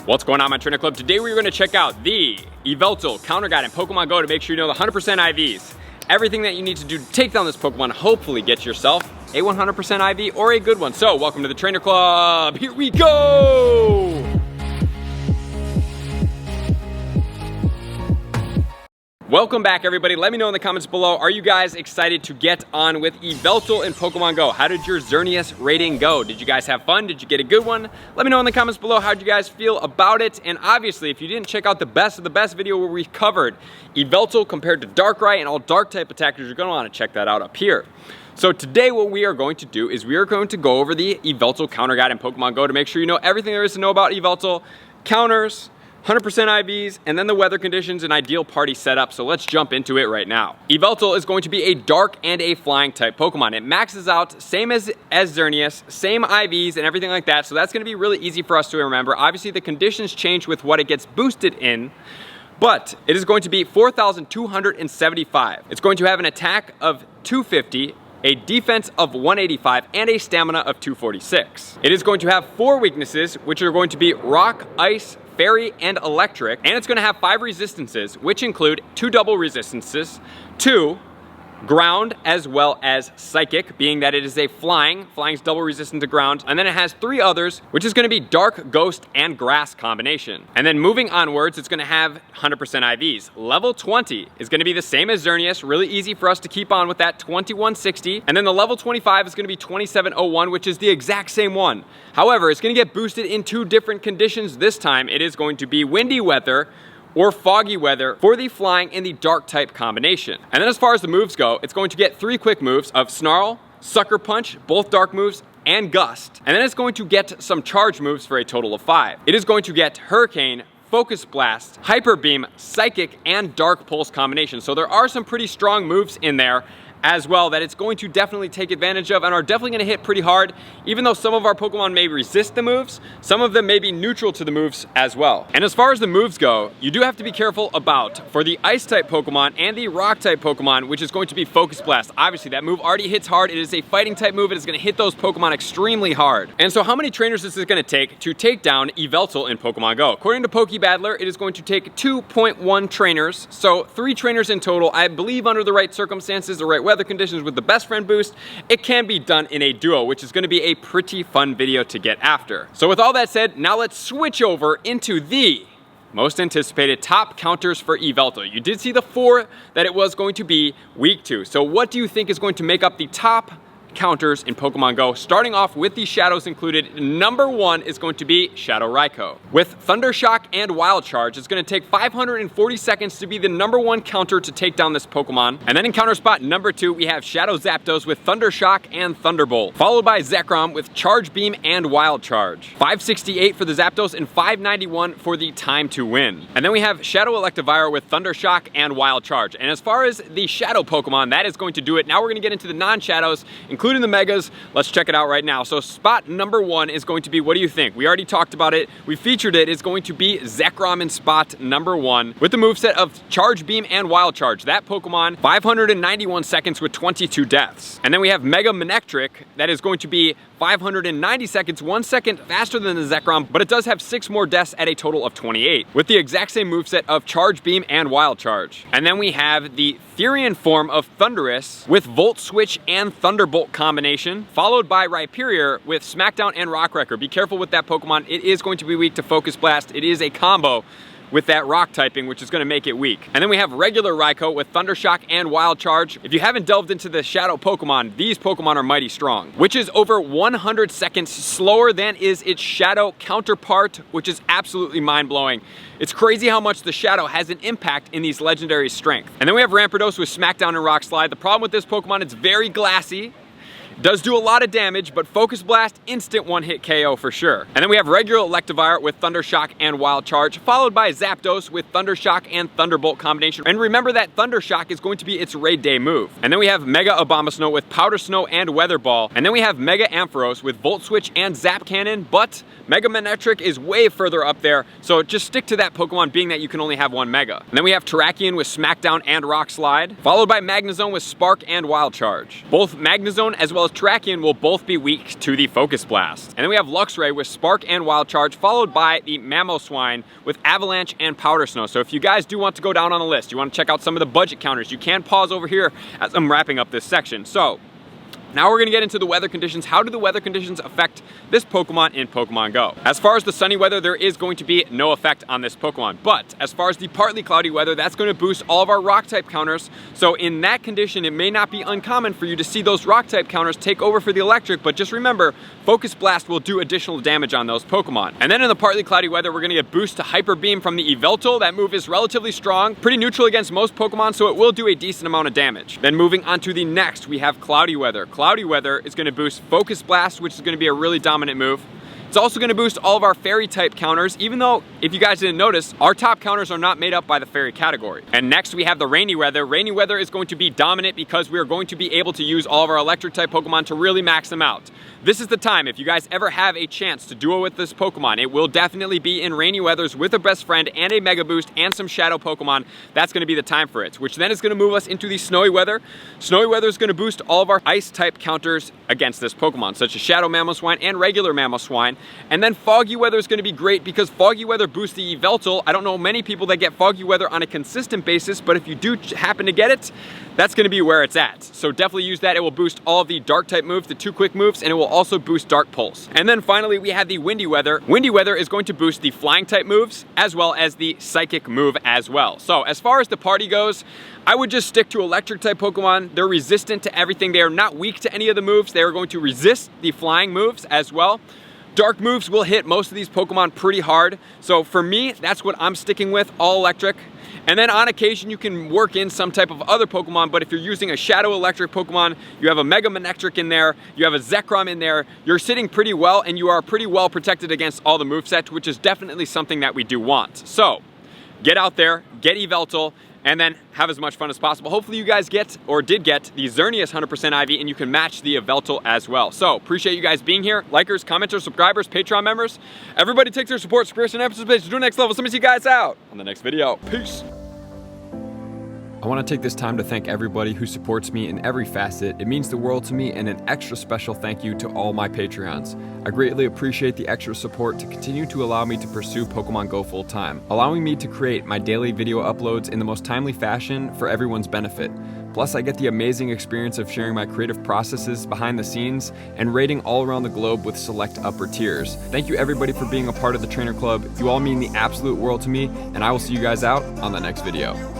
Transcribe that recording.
What's going on, my trainer club? Today we're going to check out the Yveltal counter guide in Pokemon Go to make sure you know the 100% IVs. Everything that you need to do to take down this Pokemon, hopefully get yourself a 100% IV or a good one. So welcome to the trainer club. Here we go! Welcome back, everybody. Let me know in the comments below, are you guys excited to get on with Yveltal in Pokemon Go? How did your Xerneas rating go? Did you guys have fun? Did you get a good one? Let me know in the comments below how did you guys feel about it. And obviously, if you didn't check out the best of the best video where we covered Yveltal compared to Darkrai and all dark type attackers, you're gonna wanna check that out up here. So today what we are going to do is we are going to go over the Yveltal counter guide in Pokemon Go to make sure you know everything there is to know about Yveltal, counters, 100% IVs, and then the weather conditions and ideal party setup. So let's jump into it right now. Yveltal is going to be a dark and a flying type Pokemon. It maxes out same as Xerneas, same IVs and everything like that. So that's going to be really easy for us to remember. Obviously the conditions change with what it gets boosted in, but it is going to be 4,275. It's going to have an attack of 250, a defense of 185, and a stamina of 246. It is going to have 4 weaknesses, which are going to be rock, ice, fairy, and electric, and it's going to have 5 resistances, which include 2 double resistances, 2 ground, as well as psychic, being that it is a flying is double resistant to ground, and then it has 3 others, which is going to be dark, ghost, and grass combination. And then moving onwards, it's going to have 100% IVs. Level 20 is going to be the same as Xerneas, really easy for us to keep on with that, 2160, and then the level 25 is going to be 2701, which is the exact same one. However, it's going to get boosted in 2 different conditions this time. It is going to be windy weather or foggy weather for the flying and the dark type combination. And then as far as the moves go, it's going to get 3 quick moves of Snarl, Sucker Punch, both dark moves, and Gust. And then it's going to get some charge moves for a total of 5. It is going to get Hurricane, Focus Blast, Hyper Beam, Psychic, and Dark Pulse combination. So there are some pretty strong moves in there as well that it's going to definitely take advantage of and are definitely going to hit pretty hard. Even though some of our Pokemon may resist the moves, some of them may be neutral to the moves as well. And as far as the moves go, you do have to be careful about, for the ice type Pokemon and the rock type Pokemon, which is going to be Focus Blast. Obviously that move already hits hard. It is a fighting type move. It is going to hit those Pokemon extremely hard. And so how many trainers is this going to take down Yveltal in Pokemon Go? According to PokeBattler, it is going to take 2.1 trainers. So 3 trainers in total. I believe under the right circumstances, the right weather conditions with the best friend boost, it can be done in a duo, which is going to be a pretty fun video to get after. So with all that said, now let's switch over into the most anticipated top counters for Yveltal. You did see the 4 that it was going to be week 2. So what do you think is going to make up the top counters in Pokemon Go? Starting off with the shadows included, number 1 is going to be Shadow Raikou. With Thunder Shock and Wild Charge, it's going to take 540 seconds to be the number 1 counter to take down this Pokemon. And then in counter spot number 2, we have Shadow Zapdos with Thunder Shock and Thunderbolt, followed by Zekrom with Charge Beam and Wild Charge. 568 for the Zapdos and 591 for the Time to Win. And then we have Shadow Electivire with Thunder Shock and Wild Charge. And as far as the Shadow Pokemon, that is going to do it. Now we're going to get into the non-Shadows, including the Megas. Let's check it out right now. So spot number 1 is going to be, what do you think? We already talked about it. We featured it. It's going to be Zekrom in spot number 1 with the moveset of Charge Beam and Wild Charge. That Pokemon, 591 seconds with 22 deaths. And then we have Mega Manectric. That is going to be 590 seconds, 1 second faster than the Zekrom, but it does have 6 more deaths at a total of 28, with the exact same moveset of Charge Beam and Wild Charge. And then we have the Therian form of Thundurus with Volt Switch and Thunderbolt combination, followed by Rhyperior with Smackdown and Rock Wrecker. Be careful with that Pokemon. It is going to be weak to Focus Blast. It is a combo with that rock typing, which is going to make it weak. And then we have regular Raikou with Thunder Shock and Wild Charge. If you haven't delved into the Shadow Pokemon, these Pokemon are mighty strong, which is over 100 seconds slower than is its Shadow counterpart, which is absolutely mind-blowing. It's crazy how much the Shadow has an impact in these legendary strength. And then we have Rampardos with Smackdown and Rock Slide. The problem with this Pokemon, it's very glassy. Does do a lot of damage, but Focus Blast, instant one-hit KO for sure. And then we have regular Electivire with Thunder Shock and Wild Charge, followed by Zapdos with Thunder Shock and Thunderbolt combination. And remember that Thunder Shock is going to be its Raid Day move. And then we have Mega Abomasnow with Powder Snow and Weather Ball. And then we have Mega Ampharos with Volt Switch and Zap Cannon, but Mega Manectric is way further up there, so just stick to that Pokemon, being that you can only have 1 Mega. And then we have Terrakion with Smackdown and Rock Slide, followed by Magnezone with Spark and Wild Charge. Both Magnezone as well as as Terrakion will both be weak to the Focus Blast. And then we have Luxray with Spark and Wild Charge, followed by the Mamoswine with Avalanche and Powder Snow. So if you guys do want to go down on the list, you want to check out some of the budget counters, you can pause over here as I'm wrapping up this section. So now we're gonna get into the weather conditions. How do the weather conditions affect this Pokemon in Pokemon Go? As far as the sunny weather, there is going to be no effect on this Pokemon. But as far as the partly cloudy weather, that's gonna boost all of our rock type counters. So in that condition, it may not be uncommon for you to see those rock type counters take over for the electric, but just remember, Focus Blast will do additional damage on those Pokemon. And then in the partly cloudy weather, we're gonna get boost to Hyper Beam from the Yveltal. That move is relatively strong, pretty neutral against most Pokemon, so it will do a decent amount of damage. Then moving on to the next, we have cloudy weather. Cloudy weather is going to boost Focus Blast, which is going to be a really dominant move. It's also going to boost all of our fairy type counters, even though, if you guys didn't notice, our top counters are not made up by the fairy category. And next we have the rainy weather. Rainy weather is going to be dominant because we are going to be able to use all of our electric type Pokemon to really max them out. This is the time, if you guys ever have a chance to duo with this Pokemon, it will definitely be in rainy weathers with a best friend and a Mega Boost and some Shadow Pokemon. That's going to be the time for it, which then is going to move us into the snowy weather. Snowy weather is going to boost all of our ice type counters against this Pokemon, such as Shadow Mamoswine and regular Mamoswine. And then foggy weather is going to be great because foggy weather boosts the Yveltal. I don't know many people that get foggy weather on a consistent basis, but if you do happen to get it, that's going to be where it's at. So definitely use that. It will boost all of the dark type moves, the 2 quick moves, and it will also boost Dark Pulse. And then finally we have the windy weather. Windy weather is going to boost the flying type moves as well as the psychic move as well. So as far as the party goes, I would just stick to electric type Pokemon. They're resistant to everything. They are not weak to any of the moves. They are going to resist the flying moves as well. Dark moves will hit most of these Pokemon pretty hard. So for me, that's what I'm sticking with, all electric. And then on occasion, you can work in some type of other Pokemon, but if you're using a Shadow Electric Pokemon, you have a Mega Manectric in there, you have a Zekrom in there, you're sitting pretty well and you are pretty well protected against all the movesets, which is definitely something that we do want. So get out there, get Yveltal, and then have as much fun as possible. Hopefully you guys get, or did get, the Xerneas 100% IV, and you can match the Yveltal as well. So, appreciate you guys being here. Likers, commenters, subscribers, Patreon members. Everybody takes their support, spirit, and episodes to the next level. So, I'm gonna see you guys out on the next video. Peace. I want to take this time to thank everybody who supports me in every facet. It means the world to me, and an extra special thank you to all my Patreons. I greatly appreciate the extra support to continue to allow me to pursue Pokemon Go full time, allowing me to create my daily video uploads in the most timely fashion for everyone's benefit. Plus, I get the amazing experience of sharing my creative processes behind the scenes and raiding all around the globe with select upper tiers. Thank you everybody for being a part of the Trainer Club. You all mean the absolute world to me, and I will see you guys out on the next video.